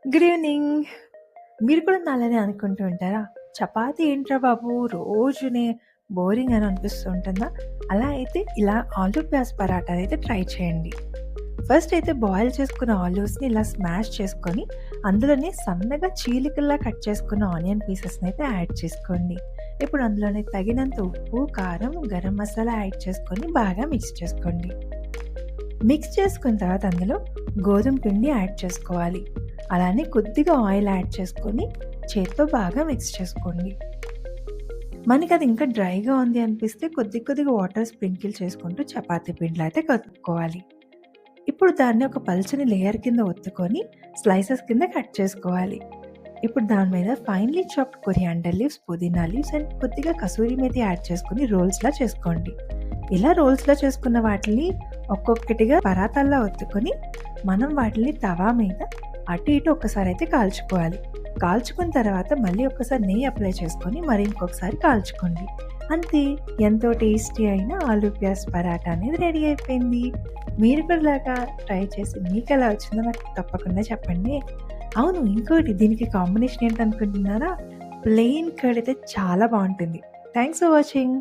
Good evening. మీరు కూడా నాలానే అనుకుంటూ ఉంటారా? చపాతీ ఏంట్రా బాబు రోజునే బోరింగ్ అని అనిపిస్తూ ఉంటుందా? అలా అయితే ఇలా ఆలూ ప్యాజ్ పరాటా అయితే ట్రై చేయండి. ఫస్ట్ అయితే బాయిల్ చేసుకున్న ఆలూస్‌ని ఇలా స్మాష్ చేసుకొని, అందులోనే సన్నగా చీలికల్లా కట్ చేసుకున్న ఆనియన్ పీసెస్‌ని అయితే యాడ్ చేసుకోండి. ఇప్పుడు అందులోనే తగినంత ఉప్పు, కారం, గరం మసాలా యాడ్ చేసుకొని బాగా మిక్స్ చేసుకోండి. మిక్స్ చేసుకున్న తర్వాత అందులో గోధుమ పిండి యాడ్ చేసుకోవాలి. అలానే కొద్దిగా ఆయిల్ యాడ్ చేసుకొని చేత్తో బాగా మిక్స్ చేసుకోండి. మనకది ఇంకా డ్రైగా ఉంది అనిపిస్తే కొద్దిగా వాటర్ స్ప్రింకిల్ చేసుకుంటూ చపాతీ పిండిలో అయితే కలుపుకోవాలి. ఇప్పుడు దాన్ని ఒక పల్చని లేయర్ కింద ఒత్తుకొని స్లైసెస్ కింద కట్ చేసుకోవాలి. ఇప్పుడు దాని మీద ఫైన్‌లీ చాప్డ్ కొరియాండర్ లీవ్స్, పుదీనా లీవ్స్ అండ్ కొద్దిగా కసూరి మేతి యాడ్ చేసుకొని రోల్స్‌లా చేసుకోండి. ఇలా రోల్స్‌లా చేసుకున్న వాటిని ఒక్కొక్కటిగా పరాతాల్లా ఒత్తుకొని, మనం వాటిని తవా మీద అటు ఇటు ఒక్కసారయితే కాల్చుకోవాలి. కాల్చుకున్న తర్వాత మళ్ళీ ఒక్కసారి నెయ్యి అప్లై చేసుకొని మరి ఇంకొకసారి కాల్చుకోండి. అంతే, ఎంతో టేస్టీ అయిన ఆలూ ప్యాజ్ పరాటా అనేది రెడీ అయిపోయింది. మీరు కూడా ఇలాగా ట్రై చేసి మీకెలా వచ్చిందో నాకు తప్పకుండా చెప్పండి. అవును, ఇంకోటి దీనికి కాంబినేషన్ ఏంటనుకుంటున్నారా? ప్లెయిన్ కర్డ్ అయితే చాలా బావుంటుంది. Thanks for watching.